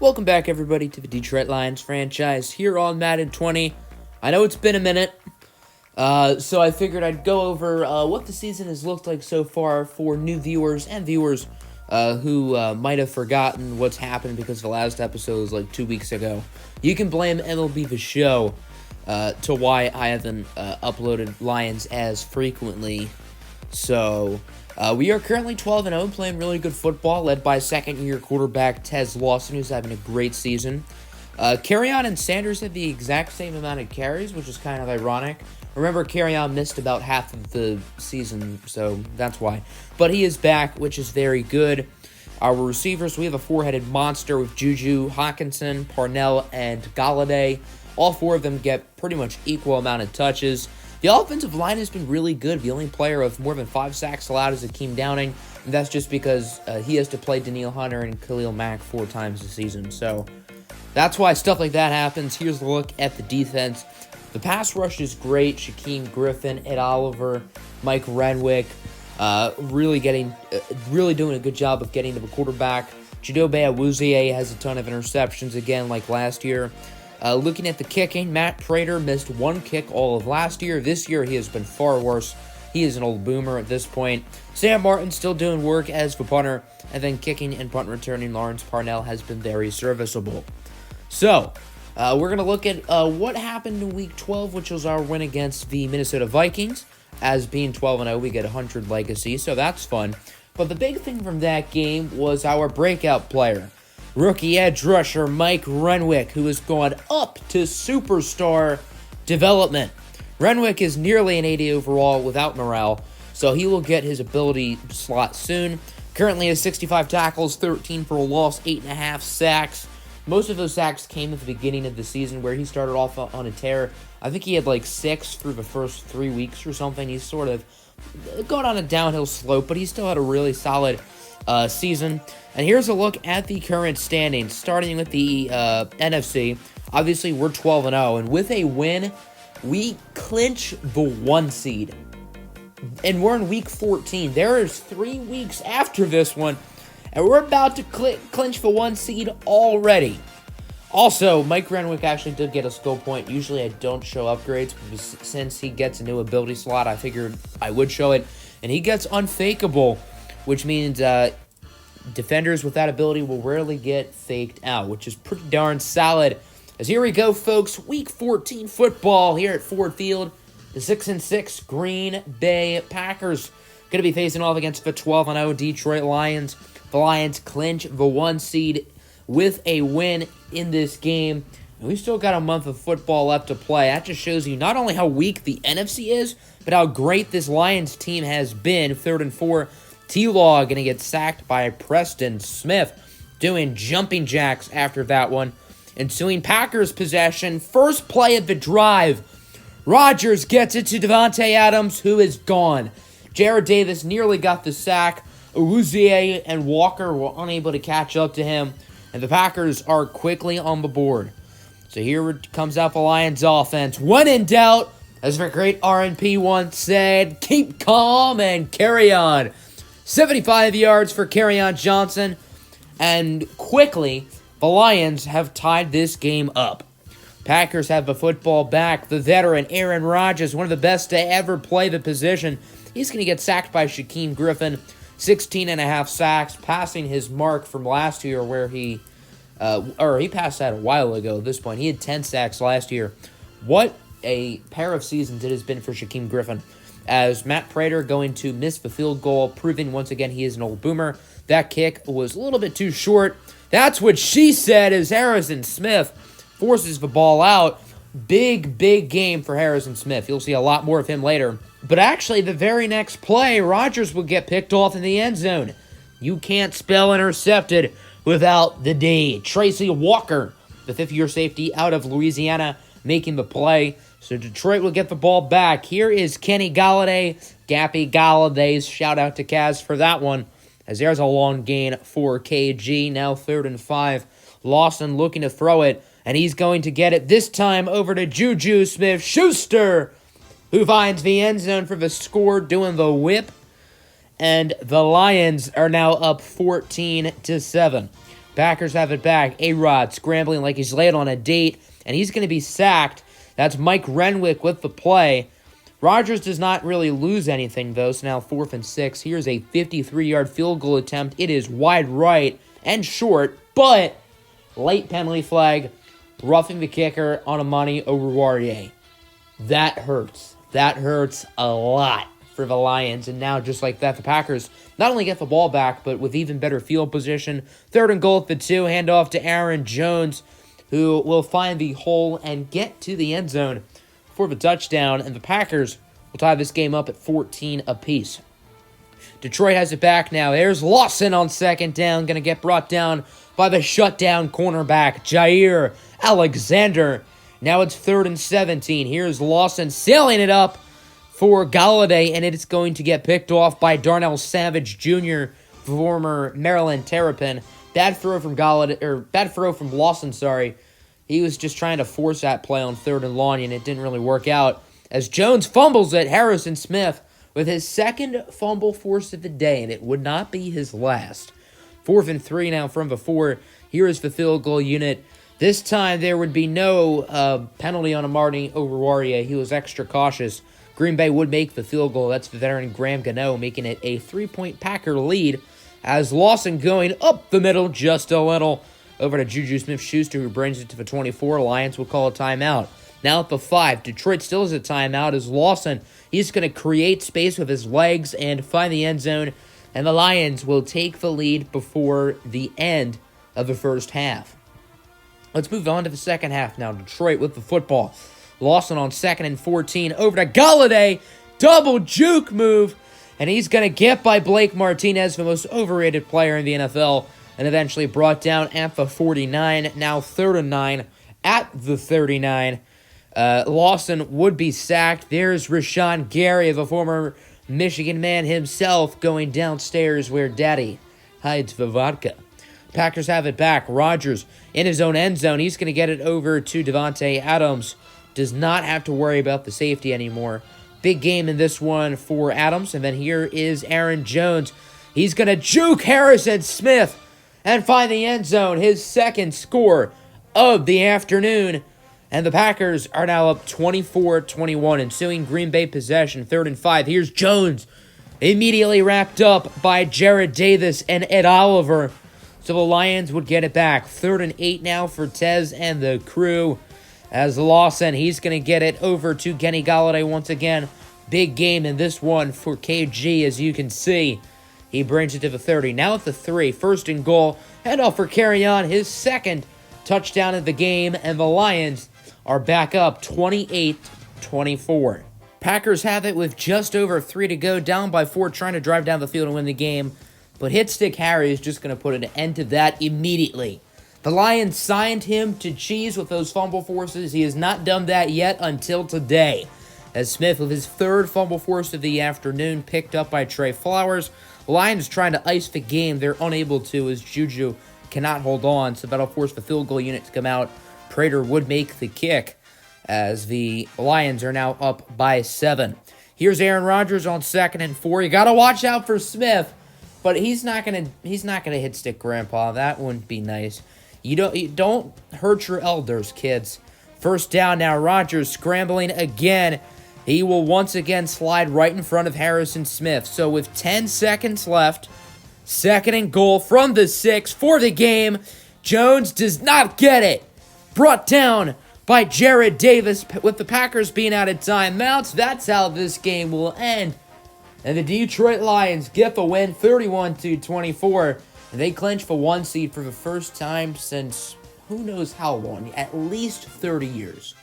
Welcome back, everybody, to the Detroit Lions franchise here on Madden 20. I know it's been a minute, so I figured I'd go over what the season has looked like so far for new viewers and viewers who might have forgotten what's happened because the last episode was like 2 weeks ago. You can blame MLB The Show to why I haven't uploaded Lions as frequently. So, we are currently 12-0, playing really good football, led by second-year quarterback Tez Lawson, who's having a great season. Kerryon and Sanders have the exact same amount of carries, which is kind of ironic. Remember, Kerryon missed about half of the season, so that's why. But he is back, which is very good. Our receivers, we have a four-headed monster with Juju, Hawkinson, Parnell, and Galladay. All four of them get pretty much equal amount of touches. The offensive line has been really good. The only player of more than 5 sacks allowed is Akeem Downing, and that's just because he has to play Danielle Hunter and Khalil Mack 4 times a season. So that's why stuff like that happens. Here's a look at the defense. The pass rush is great. Shaquem Griffin, Ed Oliver, Mike Renwick, really doing a good job of getting to the quarterback. Chidobe Awuzie has a ton of interceptions again, like last year. Looking at the kicking, Matt Prater missed 1 kick all of last year. This year, he has been far worse. He is an old boomer at this point. Sam Martin still doing work as the punter, and then kicking and punt returning Lawrence Parnell has been very serviceable. So, we're going to look at what happened in Week 12, which was our win against the Minnesota Vikings. As being 12-0, we get 100 legacy, so that's fun. But the big thing from that game was our breakout player. Rookie edge rusher Mike Renwick, who has gone up to superstar development. Renwick is nearly an 80 overall without morale, so he will get his ability slot soon. Currently has 65 tackles, 13 for a loss, 8.5 sacks. Most of those sacks came at the beginning of the season where he started off on a tear. I think he had like 6 through the first 3 weeks or something. He's sort of gone on a downhill slope, but he still had a really solid season. And here's a look at the current standings, starting with the NFC. Obviously, we're 12-0, and with a win, we clinch the 1 seed. And we're in Week 14. There is 3 weeks after this one, and we're about to clinch the 1 seed already. Also, Mike Renwick actually did get a skill point. Usually, I don't show upgrades, but since he gets a new ability slot, I figured I would show it. And he gets Unfakeable, which means defenders with that ability will rarely get faked out, which is pretty darn solid. As here we go, folks, Week 14 football here at Ford Field. The 6-6 Green Bay Packers going to be facing off against the 12-0 Detroit Lions. The Lions clinch the 1 seed with a win in this game. And we've still got a month of football left to play. That just shows you not only how weak the NFC is, but how great this Lions team has been. 3rd and 4. T-Law going to get sacked by Preston Smith, doing jumping jacks after that one. Ensuing Packers possession, first play of the drive. Rodgers gets it to Devontae Adams, who is gone. Jared Davis nearly got the sack. Awuzie and Walker were unable to catch up to him, and the Packers are quickly on the board. So here comes out the Lions offense. When in doubt, as the great RNP once said, keep calm and carry on. 75 yards for Kerryon Johnson, and quickly, the Lions have tied this game up. Packers have the football back. The veteran Aaron Rodgers, one of the best to ever play the position, he's going to get sacked by Shaquem Griffin. 16.5 sacks, passing his mark from last year where he passed that a while ago at this point. He had 10 sacks last year. What a pair of seasons it has been for Shaquem Griffin, as Matt Prater going to miss the field goal, proving once again he is an old boomer. That kick was a little bit too short. That's what she said, as Harrison Smith forces the ball out. Big game for Harrison Smith. You'll see a lot more of him later. But actually, the very next play, Rodgers will get picked off in the end zone. You can't spell intercepted without the D. Tracy Walker, the 5th-year safety out of Louisiana, making the play. So Detroit will get the ball back. Here is Kenny Galladay. Gappy Galladay's shout out to Kaz for that one, as there's a long gain for KG. Now 3rd and 5. Lawson looking to throw it, and he's going to get it this time over to Juju Smith-Schuster, who finds the end zone for the score, doing the whip. And the Lions are now up 14-7. Packers have it back. A-Rod scrambling like he's late on a date, and he's going to be sacked. That's Mike Renwick with the play. Rodgers does not really lose anything, though, so now 4th and 6. Here's a 53-yard field goal attempt. It is wide right and short, but late penalty flag, roughing the kicker on a money over Warrior. That hurts. That hurts a lot for the Lions, and now just like that, the Packers not only get the ball back, but with even better field position. 3rd and goal at the 2, handoff to Aaron Jones, who will find the hole and get to the end zone for the touchdown, and the Packers will tie this game up at 14 apiece. Detroit has it back now. There's Lawson on 2nd down, going to get brought down by the shutdown cornerback, Jair Alexander. Now it's 3rd and 17. Here's Lawson sailing it up for Galladay, and it's going to get picked off by Darnell Savage Jr., former Maryland Terrapin. Bad throw from Lawson, sorry. He was just trying to force that play on 3rd and long, and it didn't really work out. As Jones fumbles it, Harrison Smith with his 2nd fumble forced of the day, and it would not be his last. 4th and 3 now from the 4. Here is the field goal unit. This time there would be no penalty on Amari over Warrior. He was extra cautious. Green Bay would make the field goal. That's the veteran Graham Gano making it a 3-point Packer lead, as Lawson going up the middle just a little. Over to Juju Smith-Schuster, who brings it to the 24. Lions will call a timeout. Now at the 5, Detroit still has a timeout as Lawson, he's going to create space with his legs and find the end zone, and the Lions will take the lead before the end of the first half. Let's move on to the second half now. Detroit with the football. Lawson on 2nd and 14. Over to Galladay. Double juke move. And he's going to get by Blake Martinez, the most overrated player in the NFL, and eventually brought down at the 49. Now 3rd and 9 at the 39. Lawson would be sacked. There's Rashawn Gary, the former Michigan man himself, going downstairs where Daddy hides the vodka. Packers have it back. Rodgers in his own end zone. He's going to get it over to Devontae Adams. Does not have to worry about the safety anymore. Big game in this one for Adams. And then here is Aaron Jones. He's going to juke Harrison Smith and find the end zone. His 2nd score of the afternoon. And the Packers are now up 24-21, ensuing Green Bay possession. 3rd and 5. Here's Jones. Immediately wrapped up by Jared Davis and Ed Oliver. So the Lions would get it back. 3rd and 8 now for Tez and the crew. As Lawson, he's going to get it over to Kenny Galladay once again. Big game in this one for KG, as you can see. He brings it to the 30. Now at the 3, 1st and goal. Handoff for Carrion, his 2nd touchdown of the game. And the Lions are back up 28-24. Packers have it with just over 3 to go. Down by 4, trying to drive down the field and win the game. But Hit Stick Harry is just going to put an end to that immediately. The Lions signed him to cheese with those fumble forces. He has not done that yet until today. As Smith, with his 3rd fumble force of the afternoon, picked up by Trey Flowers. The Lions trying to ice the game. They're unable to, as Juju cannot hold on. So that'll force the field goal unit to come out. Prater would make the kick, as the Lions are now up by 7. Here's Aaron Rodgers on 2nd and 4. You got to watch out for Smith. But he's not gonna hit stick Grandpa. That wouldn't be nice. You don't hurt your elders, kids. 1st down now. Rodgers scrambling again. He will once again slide right in front of Harrison Smith. So with 10 seconds left, 2nd and goal from the 6 for the game. Jones does not get it. Brought down by Jared Davis with the Packers being out of timeouts. That's how this game will end. And the Detroit Lions get the win 31-24. And they clinch the 1 seed for the first time since who knows how long, at least 30 years.